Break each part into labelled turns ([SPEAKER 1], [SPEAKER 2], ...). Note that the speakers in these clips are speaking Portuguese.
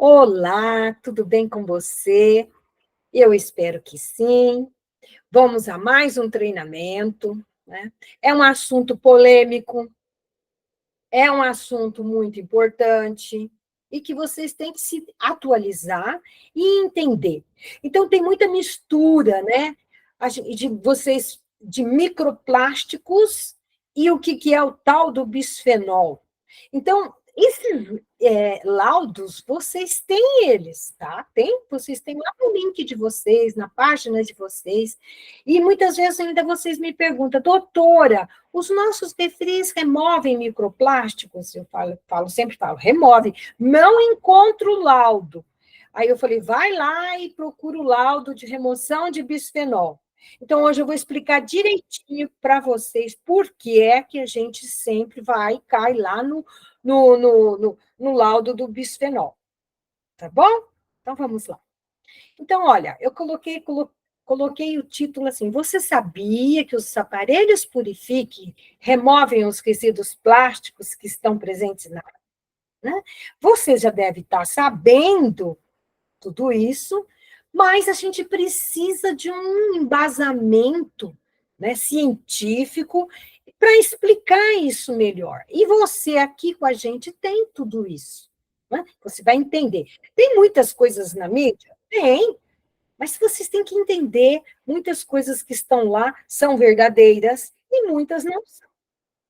[SPEAKER 1] Olá, tudo bem com você? Eu espero que sim. Vamos a mais um treinamento, né? É um assunto polêmico, é um assunto muito importante e que vocês têm que se atualizar e entender. Então, tem muita mistura, né? De vocês, de microplásticos e o que é o tal do bisfenol. Então, esses laudos, vocês têm eles, tá? Vocês têm lá no link de vocês, na página de vocês, e muitas vezes ainda vocês me perguntam, doutora, os nossos refris removem microplásticos? Eu sempre falo, removem. Não encontro o laudo. Aí eu falei, vai lá e procura o laudo de remoção de bisfenol. Então, hoje eu vou explicar direitinho para vocês por que é que a gente sempre vai e cai lá no laudo do bisfenol. Tá bom? Então, vamos lá. Então, olha, eu coloquei o título assim: Você sabia que os aparelhos Purifique removem os resíduos plásticos que estão presentes na água? Né? Você já deve estar sabendo tudo isso, mas a gente precisa de um embasamento, né, científico para explicar isso melhor. E você aqui com a gente tem tudo isso. Né? Você vai entender. Tem muitas coisas na mídia? Tem, mas vocês têm que entender, muitas coisas que estão lá são verdadeiras e muitas não são.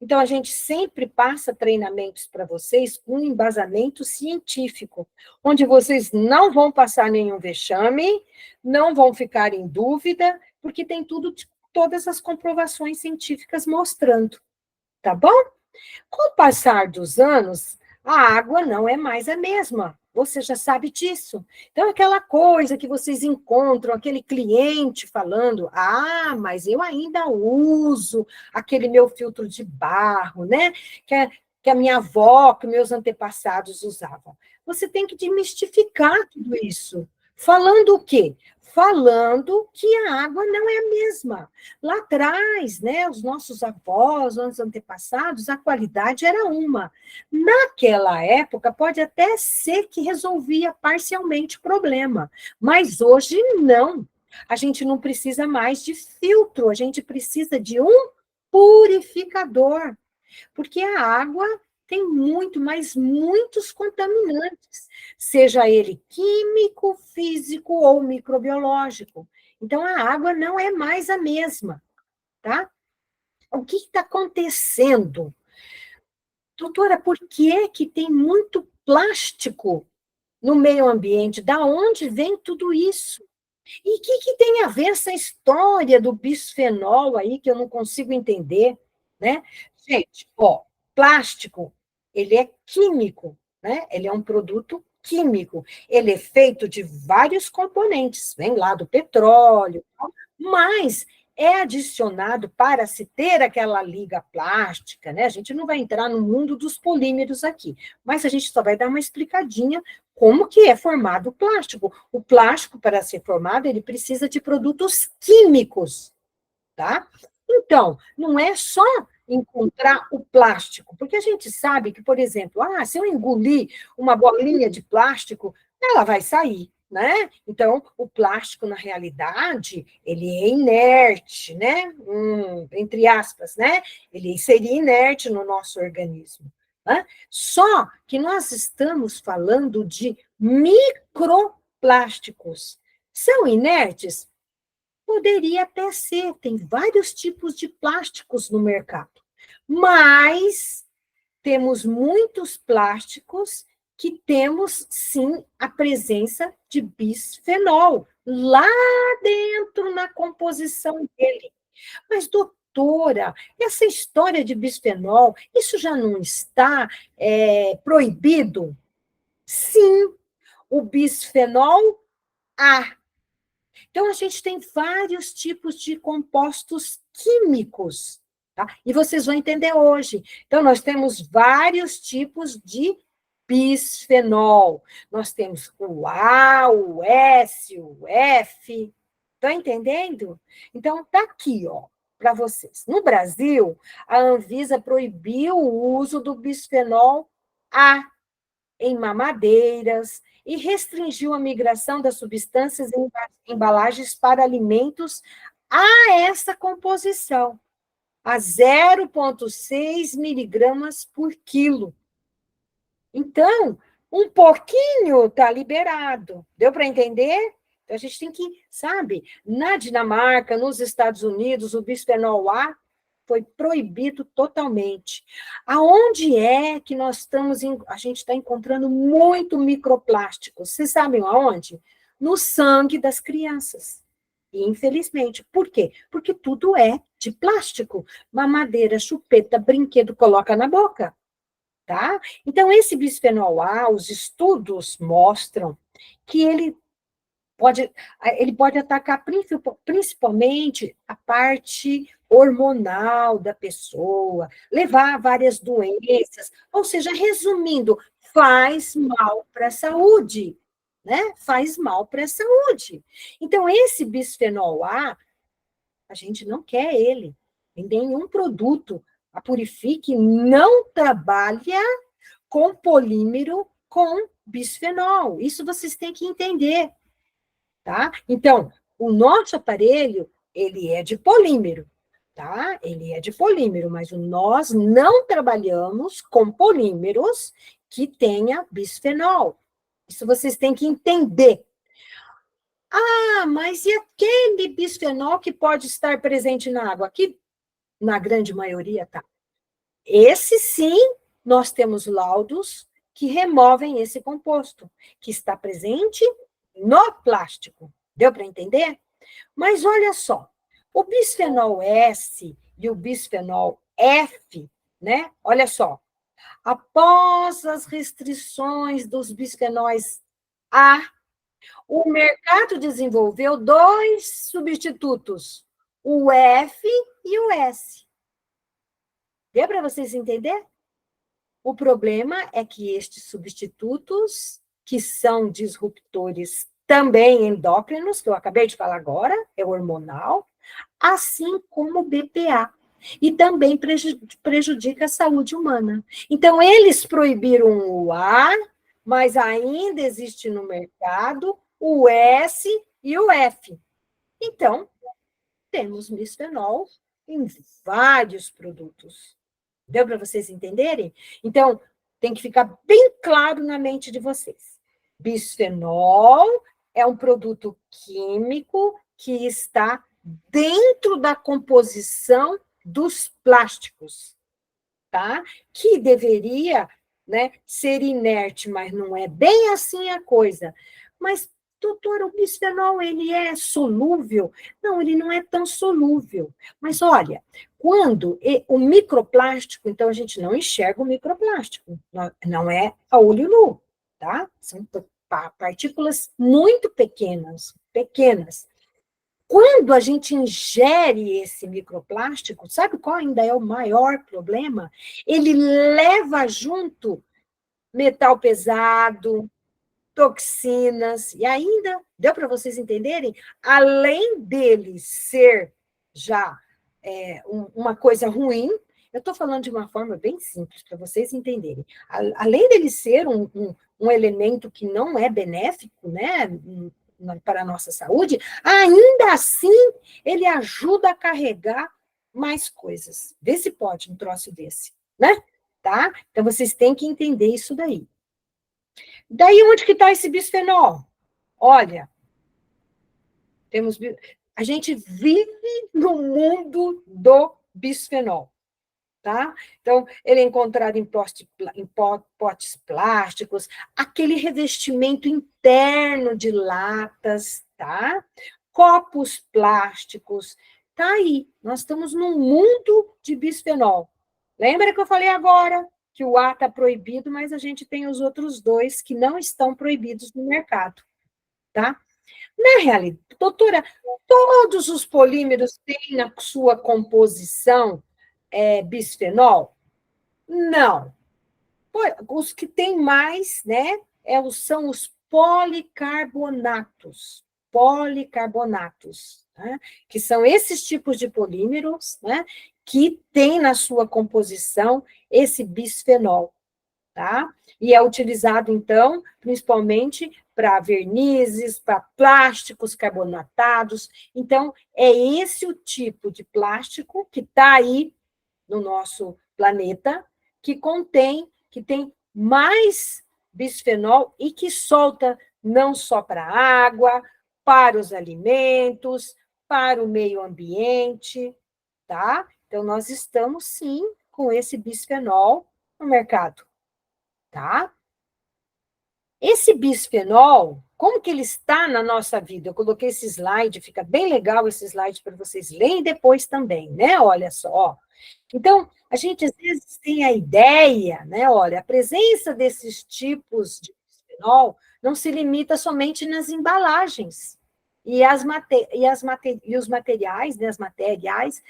[SPEAKER 1] Então, a gente sempre passa treinamentos para vocês com um embasamento científico, onde vocês não vão passar nenhum vexame, não vão ficar em dúvida, porque tem todas as comprovações científicas mostrando, tá bom? Com o passar dos anos, a água não é mais a mesma. Você já sabe disso. Então, aquela coisa que vocês encontram, aquele cliente falando, mas eu ainda uso aquele meu filtro de barro, né? Que a minha avó, que meus antepassados usavam. Você tem que desmistificar tudo isso. Falando o quê? Falando que a água não é a mesma. Lá atrás, né, os nossos avós, os antepassados, a qualidade era uma. Naquela época, pode até ser que resolvia parcialmente o problema, mas hoje não. A gente não precisa mais de filtro, a gente precisa de um purificador, porque a água tem mas muitos contaminantes, seja ele químico, físico ou microbiológico. Então, a água não é mais a mesma, tá? O que está acontecendo? Doutora, por que é que tem muito plástico no meio ambiente? Da onde vem tudo isso? E o que tem a ver essa história do bisfenol aí, que eu não consigo entender, né? Gente, ó, plástico, ele é químico, né? Ele é um produto químico. Ele é feito de vários componentes, vem lá do petróleo, mas é adicionado para se ter aquela liga plástica, né? A gente não vai entrar no mundo dos polímeros aqui, mas a gente só vai dar uma explicadinha como que é formado o plástico. O plástico, para ser formado, ele precisa de produtos químicos, tá? Então, não é só encontrar o plástico, porque a gente sabe que, por exemplo, se eu engolir uma bolinha de plástico, ela vai sair, né? Então, o plástico, na realidade, ele é inerte, né? Entre aspas, né? Ele seria inerte no nosso organismo. Né? Só que nós estamos falando de microplásticos. São inertes? Poderia até ser, tem vários tipos de plásticos no mercado, mas temos muitos plásticos que temos, sim, a presença de bisfenol lá dentro na composição dele. Mas, doutora, essa história de bisfenol, isso já não está proibido? Sim, o bisfenol A. Então, a gente tem vários tipos de compostos químicos, tá? E vocês vão entender hoje. Então, nós temos vários tipos de bisfenol. Nós temos o A, o S, o F. Estão entendendo? Então, está aqui, ó, para vocês. No Brasil, a Anvisa proibiu o uso do bisfenol A. em mamadeiras e restringiu a migração das substâncias em embalagens para alimentos a essa composição, a 0,6 miligramas por quilo. Então, um pouquinho está liberado. Deu para entender? Então, a gente tem que, sabe, na Dinamarca, nos Estados Unidos, o bisfenol A foi proibido totalmente. Aonde é que nós estamos, a gente está encontrando muito microplástico? Vocês sabem aonde? No sangue das crianças. Infelizmente. Por quê? Porque tudo é de plástico. Mamadeira, chupeta, brinquedo, coloca na boca. Tá? Então, esse bisfenol A, os estudos mostram que ele pode atacar principalmente a parte hormonal da pessoa, levar a várias doenças, ou seja, resumindo, faz mal para a saúde, né? Faz mal para a saúde. Então, esse bisfenol a gente não quer ele em nenhum produto. A Purifique não trabalha com polímero com bisfenol. Isso vocês têm que entender, tá? Então, o nosso aparelho, ele é de polímero, tá? Ele é de polímero, mas nós não trabalhamos com polímeros que tenha bisfenol. Isso vocês têm que entender. Ah, mas e aquele bisfenol que pode estar presente na água? Que na grande maioria tá. Esse sim, nós temos laudos que removem esse composto, que está presente no plástico. Deu para entender? Mas olha só, o bisfenol S e o bisfenol F, né? Olha só, após as restrições dos bisfenóis A, o mercado desenvolveu dois substitutos, o F e o S. Deu para vocês entenderem? O problema é que estes substitutos, que são disruptores também endócrinos, que eu acabei de falar agora, é hormonal, assim como o BPA, e também prejudica a saúde humana. Então, eles proibiram o A, mas ainda existe no mercado o S e o F. Então, temos bisfenol em vários produtos. Deu para vocês entenderem? Então, tem que ficar bem claro na mente de vocês. Bisfenol é um produto químico que está dentro da composição dos plásticos, tá? Que deveria, né, ser inerte, mas não é bem assim a coisa. Mas, doutora, o bisfenol, ele é solúvel? Não, ele não é tão solúvel. Mas, olha, quando o microplástico, então a gente não enxerga o microplástico, não é a olho nu, tá? São partículas muito pequenas, pequenas. Quando a gente ingere esse microplástico, sabe qual ainda é o maior problema? Ele leva junto metal pesado, toxinas, e ainda, deu para vocês entenderem? Além dele ser já uma coisa ruim, eu estou falando de uma forma bem simples, para vocês entenderem. Além dele ser um elemento que não é benéfico, né, para a nossa saúde, ainda assim ele ajuda a carregar mais coisas. Vê se pode um troço desse, né? Tá? Então, vocês têm que entender isso daí. Daí, onde que está esse bisfenol? Olha, a gente vive no mundo do bisfenol, tá? Então, ele é encontrado em potes plásticos, aquele revestimento interno de latas, tá? Copos plásticos, tá aí. Nós estamos num mundo de bisfenol. Lembra que eu falei agora que o A está proibido, mas a gente tem os outros dois que não estão proibidos no mercado, tá? Na realidade, doutora, todos os polímeros têm na sua composição bisfenol? Não. Os que têm mais, né, são os policarbonatos. Policarbonatos, né, que são esses tipos de polímeros, né, que têm na sua composição esse bisfenol. tá? E é utilizado, então, principalmente para vernizes, para plásticos carbonatados. Então, é esse o tipo de plástico que está aí no nosso planeta, que tem mais bisfenol e que solta não só para a água, para os alimentos, para o meio ambiente, tá? Então, nós estamos, sim, com esse bisfenol no mercado, tá? Esse bisfenol, como que ele está na nossa vida? Eu coloquei esse slide, fica bem legal esse slide para vocês lerem depois também, né? Olha só. Então, a gente às vezes tem a ideia, né? Olha, a presença desses tipos de bisfenol não se limita somente nas embalagens e os materiais, né? As materiais,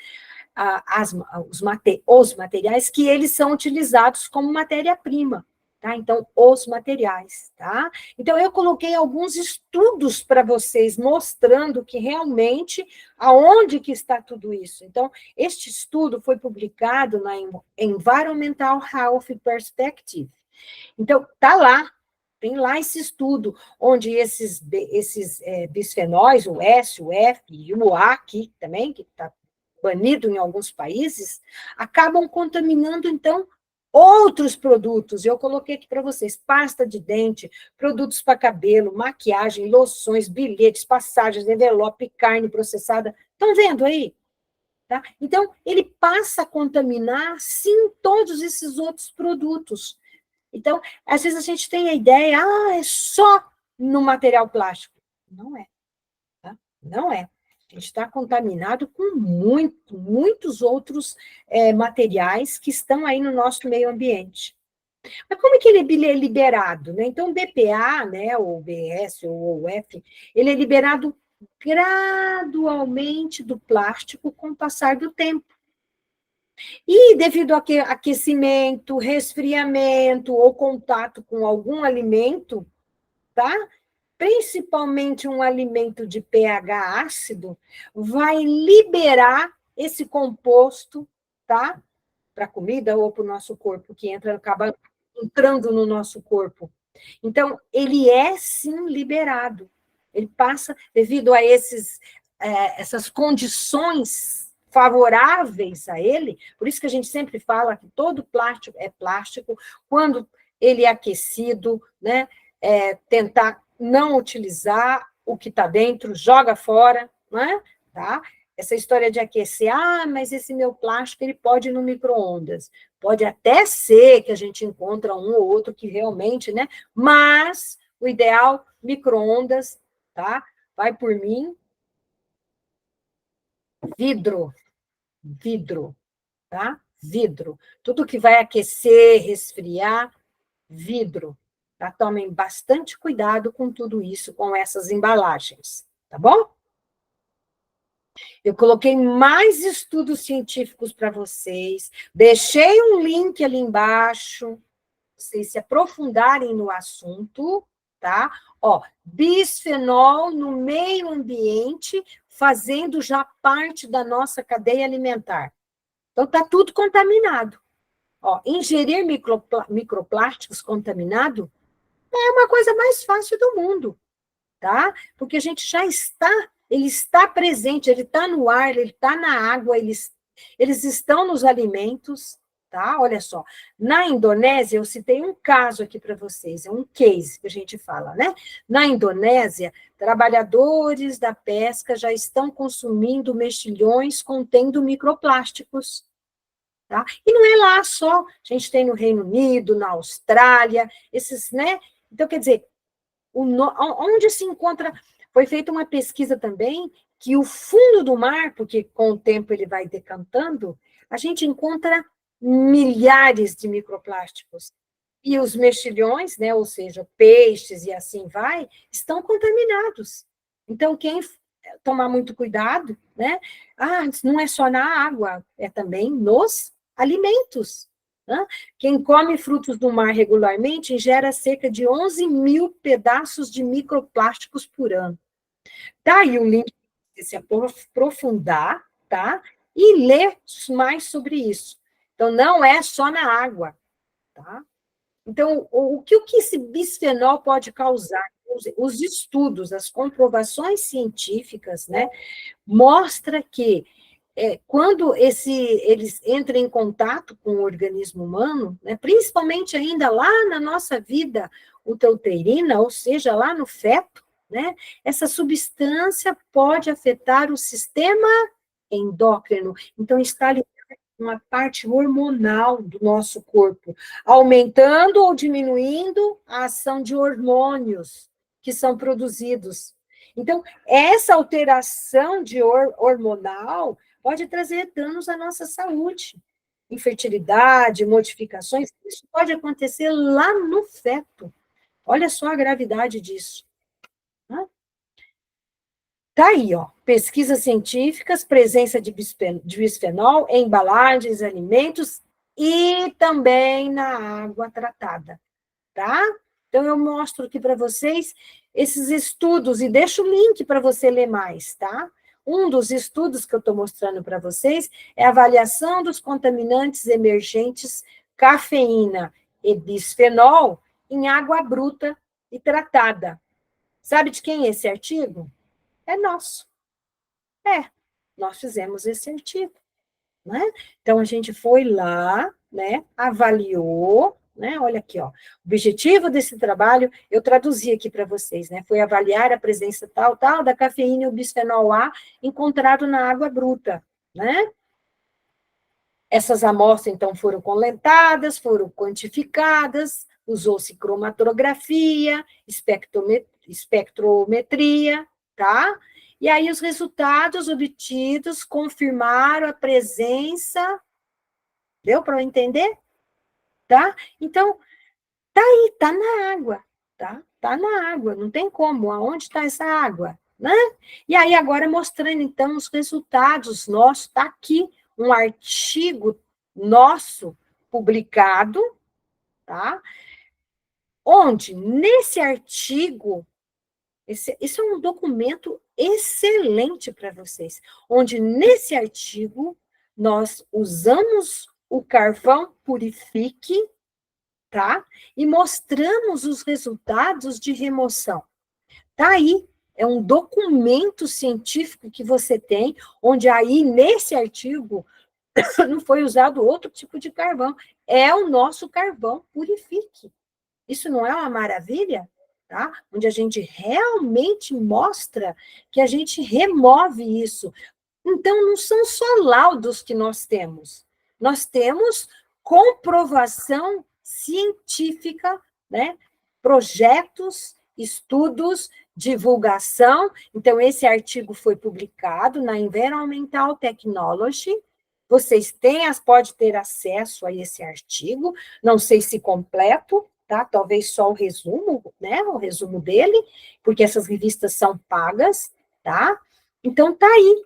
[SPEAKER 1] os materiais que eles são utilizados como matéria-prima. Tá? Então, os materiais, tá? Então, eu coloquei alguns estudos para vocês, mostrando que realmente aonde que está tudo isso. Então, este estudo foi publicado na Environmental Health Perspective. Então, tá lá, tem lá esse estudo, onde esses bisfenóis, o S, o F e o A aqui também, que está banido em alguns países, acabam contaminando, então, outros produtos. Eu coloquei aqui para vocês: pasta de dente, produtos para cabelo, maquiagem, loções, bilhetes, passagens, envelope, carne processada. Estão vendo aí? Tá? Então, ele passa a contaminar, sim, todos esses outros produtos. Então, às vezes a gente tem a ideia, é só no material plástico. Não é, tá? Não é. A gente está contaminado com muitos outros materiais que estão aí no nosso meio ambiente. Mas como é que ele é liberado? Né? Então, o BPA, né, ou BS, ou OF, ele é liberado gradualmente do plástico com o passar do tempo. E devido ao aquecimento, resfriamento ou contato com algum alimento, tá? Principalmente um alimento de pH ácido, vai liberar esse composto, tá? Para a comida ou para o nosso corpo, que acaba entrando no nosso corpo. Então, ele é sim liberado. Ele passa, devido a essas condições favoráveis a ele, por isso que a gente sempre fala que todo plástico é plástico, quando ele é aquecido, né? Tentar não utilizar o que está dentro, joga fora, né? Tá? Essa história de aquecer, mas esse meu plástico ele pode ir no micro-ondas. Pode até ser que a gente encontra um ou outro que realmente, né? Mas o ideal, micro-ondas, tá? Vai por mim, vidro, vidro, tá? Vidro. Tudo que vai aquecer, resfriar, vidro. Tá? Tomem bastante cuidado com tudo isso, com essas embalagens, tá bom? Eu coloquei mais estudos científicos para vocês, deixei um link ali embaixo, vocês se aprofundarem no assunto, tá? Ó, bisfenol no meio ambiente, fazendo já parte da nossa cadeia alimentar. Então, está tudo contaminado. Ó, ingerir microplásticos contaminados é uma coisa mais fácil do mundo, tá? Porque a gente já ele está presente, ele está no ar, ele está na água, eles estão nos alimentos, tá? Olha só, na Indonésia, eu citei um caso aqui para vocês, é um case que a gente fala, né? Na Indonésia, trabalhadores da pesca já estão consumindo mexilhões contendo microplásticos, tá? E não é lá só, a gente tem no Reino Unido, na Austrália, esses, né? Então, quer dizer, onde se encontra. Foi feita uma pesquisa também que o fundo do mar, porque com o tempo ele vai decantando, a gente encontra milhares de microplásticos. E os mexilhões, né, ou seja, peixes e assim vai, estão contaminados. Então, quem tomar muito cuidado, né? Não é só na água, é também nos alimentos. Né? Quem come frutos do mar regularmente ingere cerca de 11 mil pedaços de microplásticos por ano. Tá aí o link para se aprofundar, tá? E ler mais sobre isso. Então, não é só na água, tá? Então, o que esse bisfenol pode causar? Os estudos, as comprovações científicas, né, mostra que quando eles entram em contato com o organismo humano, né, principalmente ainda lá na nossa vida uterina, ou seja, lá no feto, né, essa substância pode afetar o sistema endócrino. Então, está uma parte hormonal do nosso corpo, aumentando ou diminuindo a ação de hormônios que são produzidos. Então, essa alteração de hormonal pode trazer danos à nossa saúde, infertilidade, modificações, isso pode acontecer lá no feto. Olha só a gravidade disso. Né? Tá aí, ó, pesquisas científicas, presença de bisfenol em embalagens, alimentos e também na água tratada, tá? Então, eu mostro aqui para vocês esses estudos e deixo o link para você ler mais, tá? Um dos estudos que eu estou mostrando para vocês é a avaliação dos contaminantes emergentes cafeína e bisfenol em água bruta e tratada. Sabe de quem é esse artigo? É nosso. Nós fizemos esse artigo, né? Então, a gente foi lá, né, avaliou, né, olha aqui, ó, o objetivo desse trabalho, eu traduzi aqui para vocês, né, foi avaliar a presença tal da cafeína e o bisfenol A encontrado na água bruta, né? Essas amostras, então, foram coletadas, foram quantificadas, usou-se cromatografia, espectrometria, tá? E aí os resultados obtidos confirmaram a presença, deu para entender? Tá? Então, tá aí, tá na água, tá? Tá na água, não tem como, aonde está essa água, né? E aí agora mostrando, então, os resultados nossos, tá aqui um artigo nosso publicado, tá? Onde, nesse artigo, isso é um documento excelente para vocês, onde nesse artigo nós usamos o carvão purifique, tá? E mostramos os resultados de remoção. Tá aí, é um documento científico que você tem, onde aí nesse artigo não foi usado outro tipo de carvão, é o nosso carvão purifique. Isso não é uma maravilha? Tá? Onde a gente realmente mostra que a gente remove isso. Então, não são só laudos que nós temos comprovação científica, né? Projetos, estudos, divulgação. Então, esse artigo foi publicado na Environmental Technology. Vocês podem ter acesso a esse artigo, não sei se completo, tá? Talvez só o resumo, né? O resumo dele, porque essas revistas são pagas, tá? Então, tá aí,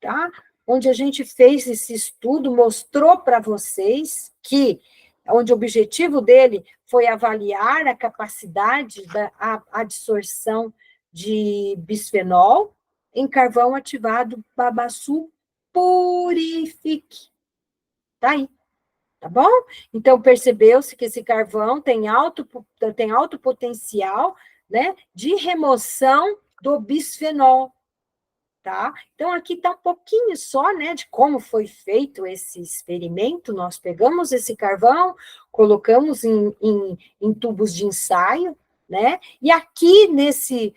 [SPEAKER 1] tá? Onde a gente fez esse estudo, mostrou para vocês que, onde o objetivo dele foi avaliar a capacidade da absorção de bisfenol em carvão ativado Babaçu Purifique. Tá aí, tá bom? Então, percebeu-se que esse carvão tem alto potencial, né, de remoção do bisfenol, tá? Então, aqui está um pouquinho só, né, de como foi feito esse experimento. Nós pegamos esse carvão, colocamos em tubos de ensaio, né? E aqui nesse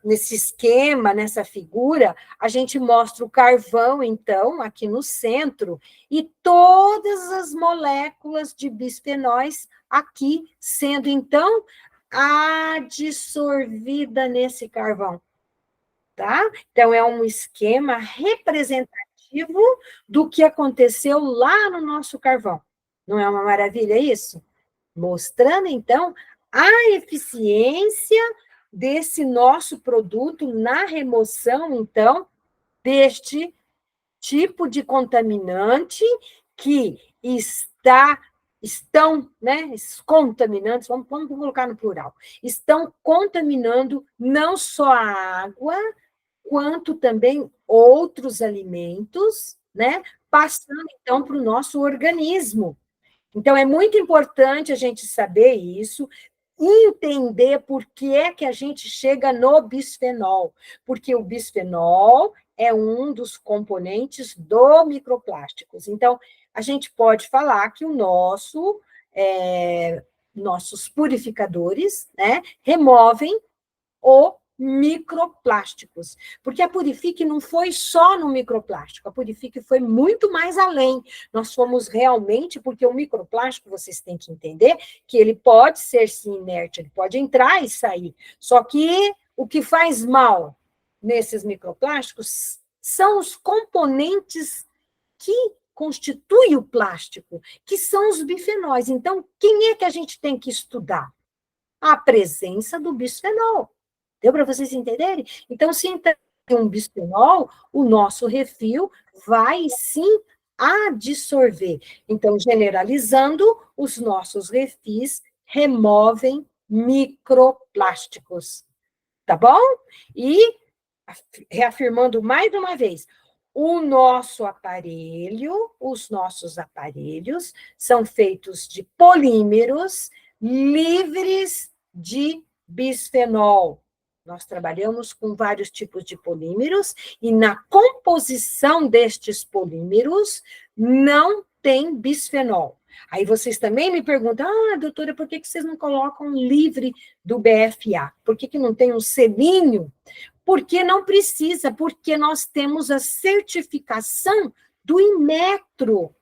[SPEAKER 1] esquema, nessa figura, a gente mostra o carvão, então, aqui no centro, e todas as moléculas de bisfenóis aqui sendo, então, adsorvida nesse carvão. Tá? Então, é um esquema representativo do que aconteceu lá no nosso carvão. Não é uma maravilha isso? Mostrando, então, a eficiência desse nosso produto na remoção, então, deste tipo de contaminante que estão, né, esses contaminantes, vamos colocar no plural, estão contaminando não só a água, quanto também outros alimentos, né, passando então para o nosso organismo. Então, é muito importante a gente saber isso, entender por que é que a gente chega no bisfenol, porque o bisfenol é um dos componentes do microplásticos. Então, a gente pode falar que nossos purificadores, né, removem o microplásticos, porque a Purifique não foi só no microplástico, a Purifique foi muito mais além. Nós fomos realmente, porque o microplástico, vocês têm que entender, que ele pode ser sim inerte, ele pode entrar e sair, só que o que faz mal nesses microplásticos são os componentes que constituem o plástico, que são os bifenóis. Então, quem é que a gente tem que estudar? A presença do bisfenol. Deu para vocês entenderem? Então, se entrar um bisfenol, o nosso refil vai sim adsorver. Então, generalizando, os nossos refis removem microplásticos, tá bom? E, reafirmando mais uma vez, os nossos aparelhos são feitos de polímeros livres de bisfenol. Nós trabalhamos com vários tipos de polímeros e na composição destes polímeros não tem bisfenol. Aí vocês também me perguntam, doutora, por que vocês não colocam livre do BFA? Por que não tem um selinho? Porque não precisa, porque nós temos a certificação do Inmetro.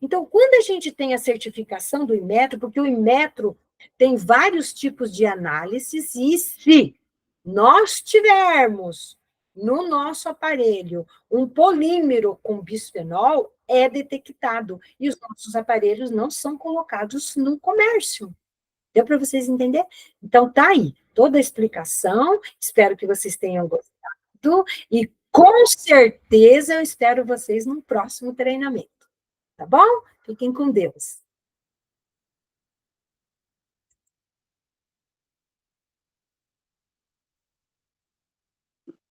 [SPEAKER 1] Então, quando a gente tem a certificação do Inmetro, porque o Inmetro tem vários tipos de análises, e se nós tivermos no nosso aparelho um polímero com bisfenol, é detectado, e os nossos aparelhos não são colocados no comércio. Deu para vocês entenderem? Então, tá aí, toda a explicação, espero que vocês tenham gostado, e com certeza eu espero vocês no próximo treinamento, tá bom? Fiquem com Deus.